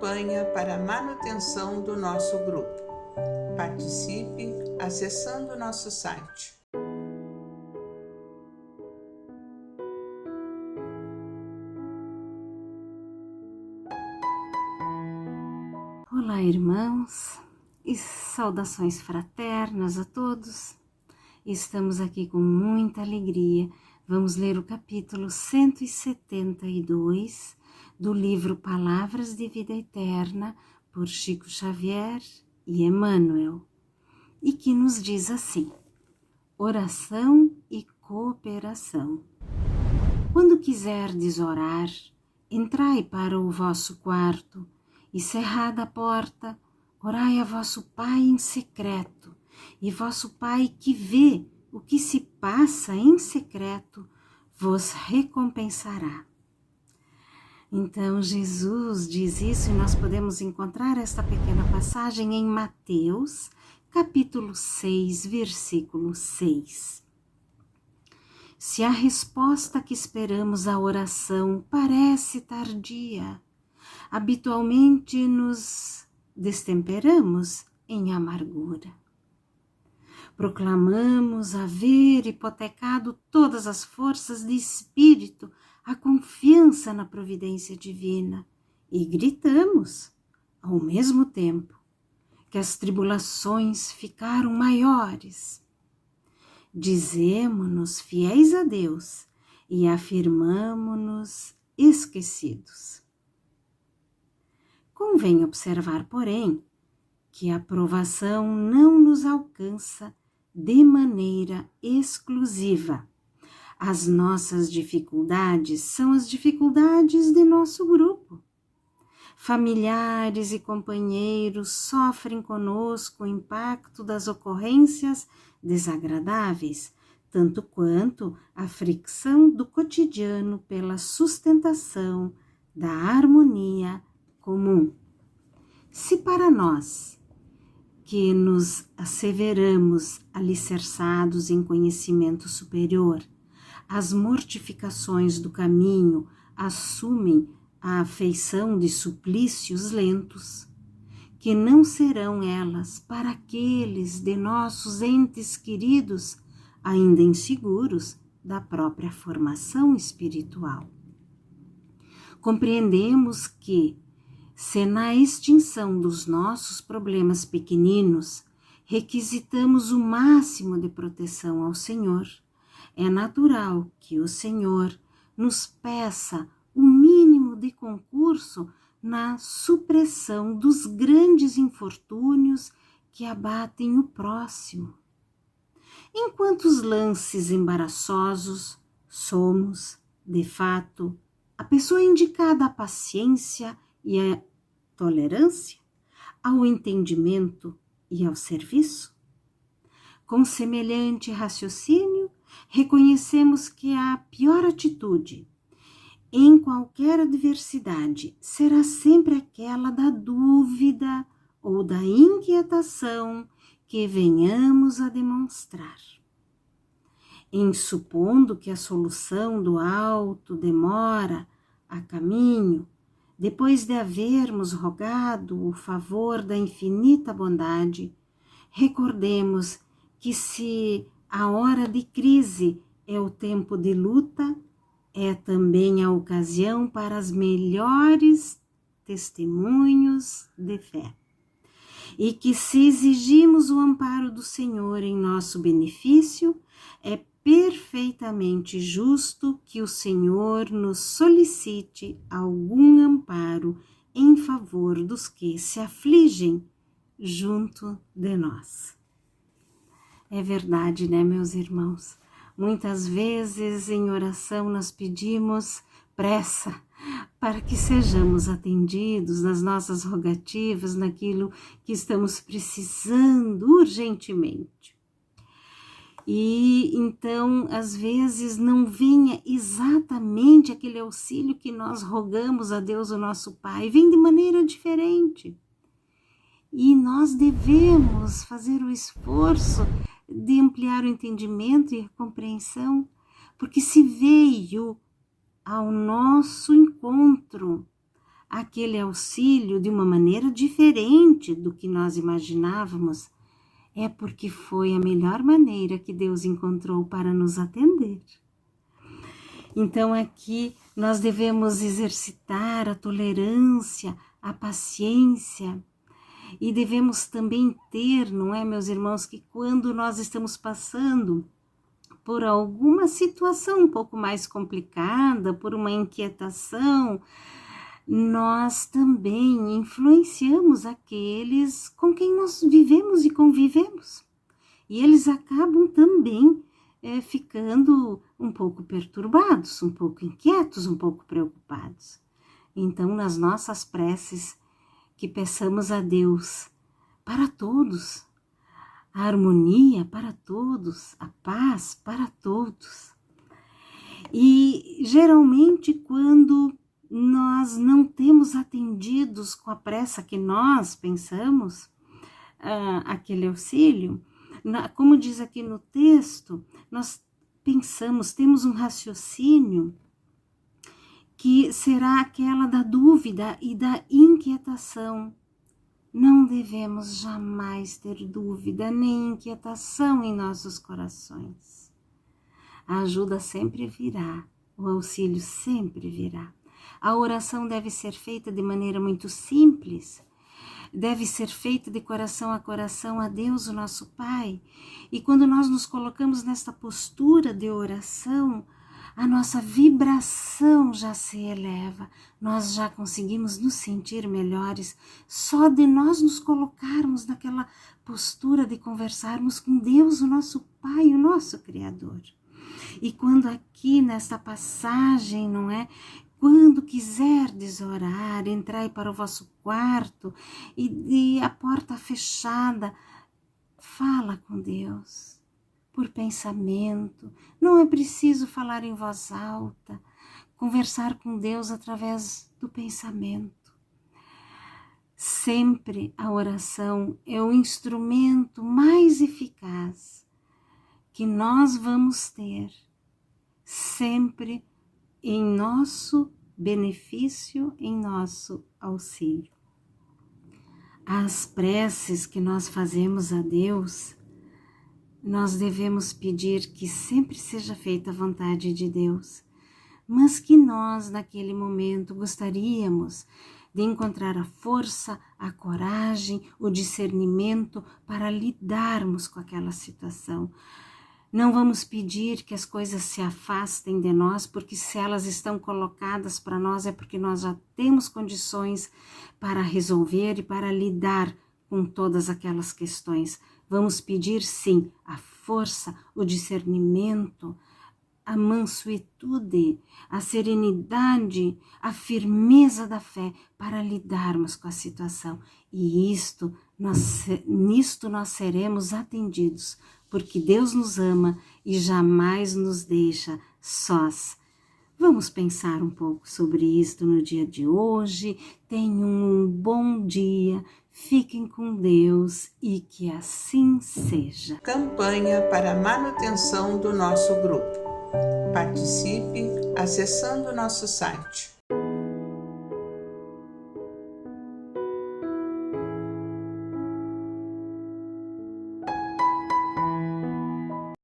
campanha para a manutenção do nosso grupo. Participe acessando nosso site. Olá, irmãos, e saudações fraternas a todos. Estamos aqui com muita alegria. Vamos ler o capítulo 172 do livro Palavras de Vida Eterna, por Chico Xavier e Emmanuel, e que nos diz assim: oração e cooperação. Quando quiserdes orar, entrai para o vosso quarto, e cerrada a porta, orai a vosso Pai em secreto, e vosso Pai que vê o que se passa em secreto, vos recompensará. Então Jesus diz isso e nós podemos encontrar esta pequena passagem em Mateus, capítulo 6, versículo 6. Se a resposta que esperamos à oração parece tardia, habitualmente nos destemperamos em amargura. Proclamamos haver hipotecado todas as forças de espírito à confiança na providência divina e gritamos, ao mesmo tempo, que as tribulações ficaram maiores. Dizemo-nos fiéis a Deus e afirmamo-nos esquecidos. Convém observar, porém, que a provação não nos alcança de maneira exclusiva. As nossas dificuldades são as dificuldades de nosso grupo. Familiares e companheiros sofrem conosco o impacto das ocorrências desagradáveis, tanto quanto a fricção do cotidiano pela sustentação da harmonia comum. Se para nós, que nos asseveramos alicerçados em conhecimento superior, as mortificações do caminho assumem a afeição de suplícios lentos, que não serão elas para aqueles de nossos entes queridos ainda inseguros da própria formação espiritual. Compreendemos que, se na extinção dos nossos problemas pequeninos requisitamos o máximo de proteção ao Senhor, é natural que o Senhor nos peça o mínimo de concurso na supressão dos grandes infortúnios que abatem o próximo. Enquanto os lances embaraçosos somos, de fato, a pessoa indicada à paciência e à tolerância, ao entendimento e ao serviço? Com semelhante raciocínio, reconhecemos que a pior atitude em qualquer adversidade será sempre aquela da dúvida ou da inquietação que venhamos a demonstrar. Em supondo que a solução do alto demora a caminho, depois de havermos rogado o favor da infinita bondade, recordemos que se a hora de crise é o tempo de luta, é também a ocasião para os melhores testemunhos de fé. E que se exigimos o amparo do Senhor em nosso benefício, é perfeitamente justo que o Senhor nos solicite algum amparo em favor dos que se afligem junto de nós. É verdade, né, meus irmãos? Muitas vezes em oração nós pedimos pressa para que sejamos atendidos nas nossas rogativas, naquilo que estamos precisando urgentemente. E então, às vezes, não venha exatamente aquele auxílio que nós rogamos a Deus, o nosso Pai, vem de maneira diferente. E nós devemos fazer o esforço de ampliar o entendimento e a compreensão, porque se veio ao nosso encontro aquele auxílio de uma maneira diferente do que nós imaginávamos, é porque foi a melhor maneira que Deus encontrou para nos atender. Então aqui nós devemos exercitar a tolerância, a paciência, e devemos também ter, não é, meus irmãos, que quando nós estamos passando por alguma situação um pouco mais complicada, por uma inquietação, nós também influenciamos aqueles com quem nós vivemos e convivemos. E eles acabam também ficando um pouco perturbados, um pouco inquietos, um pouco preocupados. Então, nas nossas preces, que peçamos a Deus para todos, a harmonia para todos, a paz para todos. E geralmente quando nós não temos atendidos com a pressa que nós pensamos, aquele auxílio, como diz aqui no texto, nós pensamos, temos um raciocínio que será aquela da dúvida e da inquietação. Não devemos jamais ter dúvida nem inquietação em nossos corações. A ajuda sempre virá, o auxílio sempre virá. A oração deve ser feita de maneira muito simples, deve ser feita de coração a Deus, o nosso Pai. E quando nós nos colocamos nesta postura de oração, a nossa vibração já se eleva, nós já conseguimos nos sentir melhores, só de nós nos colocarmos naquela postura de conversarmos com Deus, o nosso Pai, o nosso Criador. E quando aqui nesta passagem, não é? Quando quiserdes orar, entrai para o vosso quarto e a porta fechada, fala com Deus. Por pensamento, não é preciso falar em voz alta, conversar com Deus através do pensamento. Sempre a oração é o instrumento mais eficaz que nós vamos ter, sempre em nosso benefício, em nosso auxílio. As preces que nós fazemos a Deus, nós devemos pedir que sempre seja feita a vontade de Deus, mas que nós, naquele momento, gostaríamos de encontrar a força, a coragem, o discernimento para lidarmos com aquela situação. Não vamos pedir que as coisas se afastem de nós, porque se elas estão colocadas para nós é porque nós já temos condições para resolver e para lidar com todas aquelas questões. Vamos pedir, sim, a força, o discernimento, a mansuetude, a serenidade, a firmeza da fé para lidarmos com a situação. E nisto nós seremos atendidos, porque Deus nos ama e jamais nos deixa sós. Vamos pensar um pouco sobre isto no dia de hoje. Tenham um bom dia, fiquem com Deus e que assim seja. Campanha para a manutenção do nosso grupo. Participe acessando nosso site